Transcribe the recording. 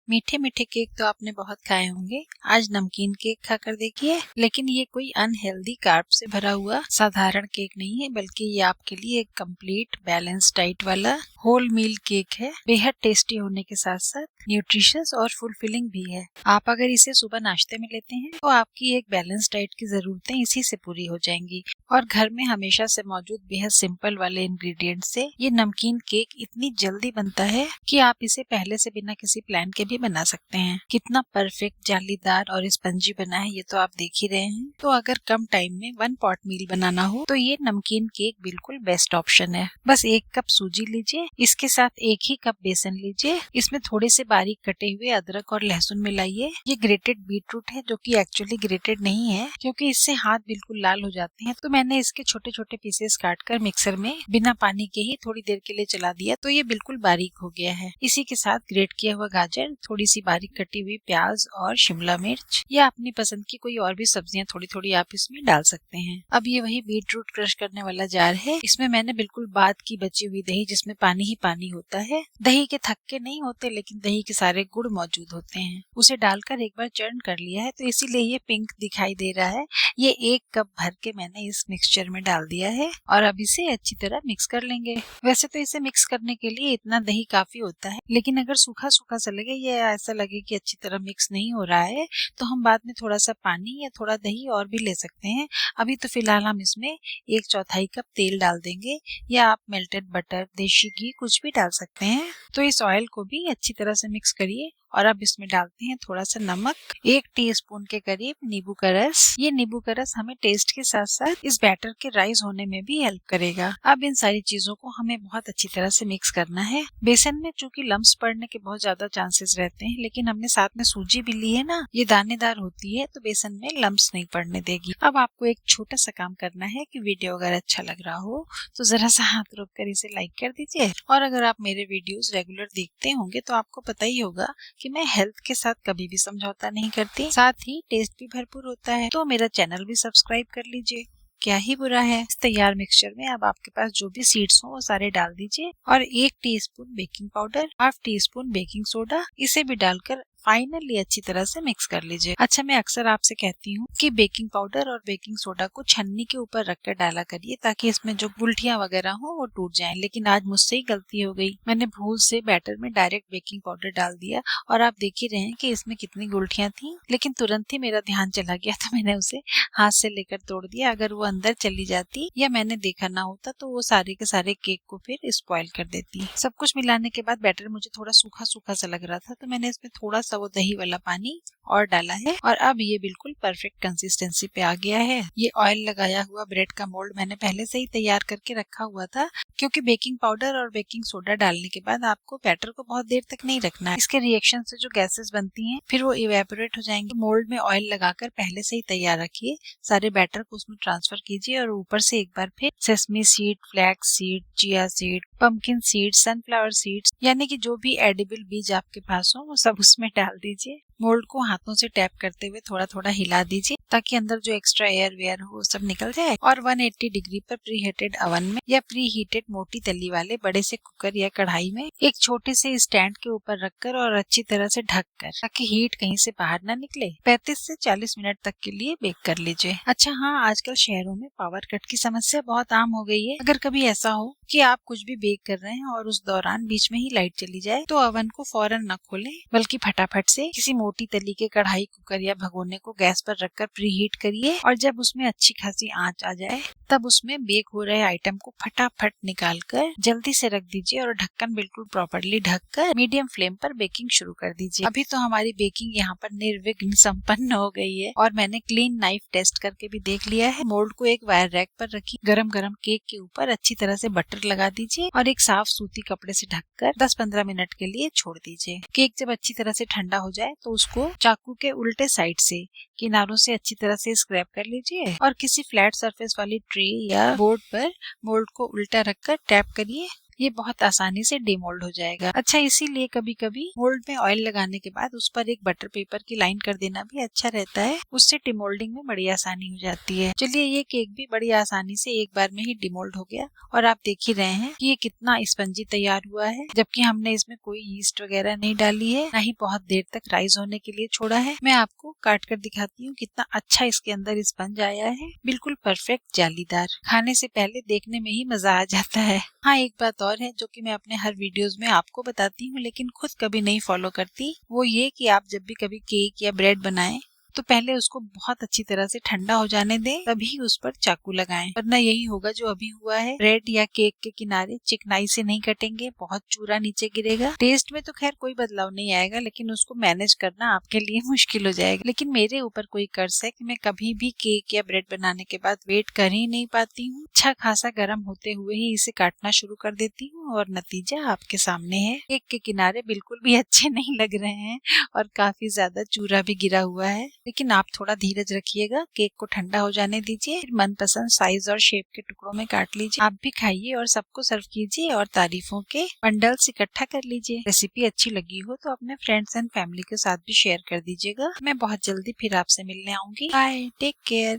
मीठे मीठे केक तो आपने बहुत खाए होंगे। आज नमकीन केक खाकर देखिए। लेकिन ये कोई अनहेल्दी कार्ब से भरा हुआ साधारण केक नहीं है, बल्कि ये आपके लिए एक कंप्लीट बैलेंस डाइट वाला होल मील केक है। बेहद टेस्टी होने के साथ साथ न्यूट्रिशियस और फुलफिलिंग भी है। आप अगर इसे सुबह नाश्ते में लेते हैं तो आपकी एक बैलेंस डाइट की जरूरतें इसी से पूरी हो जाएंगी। और घर में हमेशा से मौजूद बेहद सिंपल वाले इंग्रेडिएंट से ये नमकीन केक इतनी जल्दी बनता है कि आप इसे पहले से बिना किसी प्लान के भी बना सकते हैं। कितना परफेक्ट, जालीदार और स्पंजी बना है ये तो आप देख ही रहे हैं। तो अगर कम टाइम में 1 पॉट मील बनाना हो तो ये नमकीन केक बिल्कुल बेस्ट ऑप्शन है। बस 1 कप सूजी लीजिए, इसके साथ 1 ही कप बेसन लीजिए, इसमें थोड़े से बारीक कटे हुए अदरक और लहसुन मिलाइए। ये ग्रेटेड बीटरूट है, जो कि एक्चुअली ग्रेटेड नहीं है, क्योंकि इससे हाथ बिल्कुल लाल हो जाते हैं। तो मैंने इसके छोटे छोटे पीसेस काटकर मिक्सर में बिना पानी के ही थोड़ी देर के लिए चला दिया, तो ये बिल्कुल बारीक हो गया है। इसी के साथ ग्रेट किया हुआ गाजर, थोड़ी सी बारीक कटी हुई प्याज और शिमला मिर्च या अपनी पसंद की कोई और भी सब्जियां थोड़ी थोड़ी आप इसमें डाल सकते हैं। अब ये वही बीटरूट क्रश करने वाला जार है। इसमें मैंने बिल्कुल बाद की बची हुई दही, जिसमें पानी ही पानी होता है, दही के थक्के नहीं होते लेकिन दही के सारे गुण मौजूद होते हैं, उसे डालकर एक बार चर्न कर लिया है, तो इसीलिए ये पिंक दिखाई दे रहा है। ये 1 कप भर के मैंने इस मिक्सचर में डाल दिया है और अब इसे अच्छी तरह मिक्स कर लेंगे। वैसे तो इसे मिक्स करने के लिए इतना दही काफी होता है, लेकिन अगर सूखा सूखा सा लगे या ऐसा लगे कि अच्छी तरह मिक्स नहीं हो रहा है, तो हम बाद में थोड़ा सा पानी या थोड़ा दही और भी ले सकते हैं। अभी तो फिलहाल हम इसमें 1/4 कप तेल डाल देंगे, या आप मेल्टेड बटर, देशी घी कुछ भी डाल सकते हैं। तो इस ऑयल को भी अच्छी तरह से मिक्स करिए और अब इसमें डालते हैं थोड़ा सा नमक, 1 टीस्पून के करीब नींबू का रस। ये नींबू का रस हमें टेस्ट के साथ साथ इस बैटर के राइज होने में भी हेल्प करेगा। अब इन सारी चीजों को हमें बहुत अच्छी तरह से मिक्स करना है। बेसन में चूंकि लम्स पड़ने के बहुत ज्यादा चांसेस रहते हैं, लेकिन हमने साथ में सूजी भी ली है ना, ये दानेदार होती है तो बेसन में लम्स नहीं पड़ने देगी। अब आपको एक छोटा सा काम करना है कि वीडियो अगर अच्छा लग रहा हो तो जरा सा हाथ रोक कर इसे लाइक कर दीजिए। और अगर आप मेरे वीडियोस रेगुलर देखते होंगे तो आपको पता ही होगा कि मैं हेल्थ के साथ कभी भी समझौता नहीं करती, साथ ही टेस्ट भी भरपूर होता है। तो मेरा चैनल भी सब्सक्राइब कर लीजिए, क्या ही बुरा है। इस तैयार मिक्सचर में अब आपके पास जो भी सीड्स हो वो सारे डाल दीजिए और 1 teaspoon baking powder, 1/2 teaspoon baking soda, इसे भी डालकर फाइनली अच्छी तरह से मिक्स कर लीजिए। अच्छा, मैं अक्सर आपसे कहती हूँ कि बेकिंग पाउडर और बेकिंग सोडा को छन्नी के ऊपर रखकर डाला करिए, ताकि इसमें जो गुठलियां वगैरह हो वो टूट जाएं। लेकिन आज मुझसे ही गलती हो गई, मैंने भूल से बैटर में डायरेक्ट बेकिंग पाउडर डाल दिया और आप देख ही रहे हैं कि इसमें कितनी गुठलियां थी। लेकिन तुरंत ही मेरा ध्यान चला गया तो मैंने उसे हाथ से लेकर तोड़ दिया। अगर वो अंदर चली जाती या मैंने देखा ना होता तो वो सारे के सारे केक को फिर स्पॉइल कर देती। सब कुछ मिलाने के बाद बैटर मुझे थोड़ा सूखा सूखा सा लग रहा था, तो मैंने इसमें थोड़ा सा वो दही वाला पानी और डाला है और अब ये बिल्कुल परफेक्ट कंसिस्टेंसी पे आ गया है। ये ऑयल लगाया हुआ ब्रेड का मोल्ड मैंने पहले से ही तैयार करके रखा हुआ था, क्योंकि बेकिंग पाउडर और बेकिंग सोडा डालने के बाद आपको बैटर को बहुत देर तक नहीं रखना है। इसके रिएक्शन से जो गैसेस बनती हैं फिर वो इवेपोरेट हो जाएंगे। मोल्ड में ऑयल लगाकर पहले से ही तैयार रखिए, सारे बैटर को उसमें ट्रांसफर कीजिए और ऊपर से एक बार फिर sesame seed, flax seed, chia seed, pumpkin seed, sunflower seeds, यानी कि जो भी एडिबल बीज आपके पास हो वो सब उसमें डाल दीजिए। मोल्ड को हाथों से टैप करते हुए थोड़ा थोड़ा हिला दीजिए, ताकि अंदर जो एक्स्ट्रा एयर वेयर हो वो सब निकल जाए। और 180 डिग्री पर प्री हीटेड ओवन में या प्री हीटेड मोटी तली वाले बड़े से कुकर या कढ़ाई में एक छोटे से स्टैंड के ऊपर रखकर और अच्छी तरह से ढककर, ताकि हीट कहीं से बाहर ना निकले, 35 से 40 मिनट तक के लिए बेक कर लीजिए। अच्छा हाँ, आजकल शहरों में पावर कट की समस्या बहुत आम हो गई है। अगर कभी ऐसा हो कि आप कुछ भी बेक कर रहे हैं और उस दौरान बीच में ही लाइट चली जाए, तो ओवन को फौरन न खोलें, बल्कि फटाफट से किसी मोटी तली के कढ़ाई, कुकर या भगोने को गैस पर रखकर प्रीहीट करिए और जब उसमें अच्छी खासी आंच आ जाए तब उसमें बेक हो रहे आइटम को फटाफट निकालकर जल्दी से रख दीजिए और ढक्कन बिल्कुल प्रॉपर्ली ढककर मीडियम फ्लेम पर बेकिंग शुरू कर दीजिए। अभी तो हमारी बेकिंग यहाँ पर निर्विघ्न संपन्न हो गई है और मैंने क्लीन नाइफ टेस्ट करके भी देख लिया है। मोल्ड को एक वायर रैक पर रखी, गरम गरम केक के ऊपर अच्छी तरह से बटर लगा दीजिए और एक साफ सूती कपड़े से ढककर 10-15 मिनट के लिए छोड़ दीजिए। केक जब अच्छी तरह से ठंडा हो जाए तो उसको चाकू के उल्टे साइड से किनारों से अच्छी तरह से स्क्रैप कर लीजिए और किसी फ्लैट सरफेस वाली ट्रे या बोर्ड पर मोल्ड को उल्टा रखकर टैप करिए। ये बहुत आसानी से डिमोल्ड हो जाएगा। अच्छा, इसीलिए कभी कभी मोल्ड में ऑयल लगाने के बाद उस पर एक बटर पेपर की लाइन कर देना भी अच्छा रहता है, उससे डिमोल्डिंग में बड़ी आसानी हो जाती है। चलिए, ये केक भी बड़ी आसानी से एक बार में ही डिमोल्ड हो गया और आप देख ही रहे हैं कि ये कितना स्पंजी तैयार हुआ है, जबकि हमने इसमें कोई यीस्ट वगैरह नहीं डाली है, ना ही बहुत देर तक राइज होने के लिए छोड़ा है। मैं आपको काट कर दिखाती हूँ कितना अच्छा इसके अंदर स्पंज आया है, बिल्कुल परफेक्ट जालीदार। खाने से पहले देखने में ही मजा आ जाता है। हाँ, एक बात और है जो कि मैं अपने हर वीडियोस में आपको बताती हूँ लेकिन खुद कभी नहीं फॉलो करती, वो ये कि आप जब भी कभी केक या ब्रेड बनाएं तो पहले उसको बहुत अच्छी तरह से ठंडा हो जाने दें, तभी उस पर चाकू लगाएं, वरना यही होगा जो अभी हुआ है। ब्रेड या केक के किनारे चिकनाई से नहीं कटेंगे, बहुत चूरा नीचे गिरेगा। टेस्ट में तो खैर कोई बदलाव नहीं आएगा, लेकिन उसको मैनेज करना आपके लिए मुश्किल हो जाएगा। लेकिन मेरे ऊपर कोई कर्ज है कि मैं कभी भी केक या ब्रेड बनाने के बाद वेट कर ही नहीं पाती हूँ। अच्छा खासा गर्म होते हुए ही इसे काटना शुरू कर देती हूँ और नतीजा आपके सामने है। केक के किनारे बिल्कुल भी अच्छे नहीं लग रहे हैं और काफी ज्यादा चूरा भी गिरा हुआ है, लेकिन आप थोड़ा धीरज रखिएगा, केक को ठंडा हो जाने दीजिए, फिर मनपसंद साइज और शेप के टुकड़ों में काट लीजिए। आप भी खाइए और सबको सर्व कीजिए और तारीफों के बंडल्स इकट्ठा कर लीजिए। रेसिपी अच्छी लगी हो तो अपने फ्रेंड्स एंड फैमिली के साथ भी शेयर कर दीजिएगा। मैं बहुत जल्दी फिर आपसे मिलने आऊंगी। Bye, take care.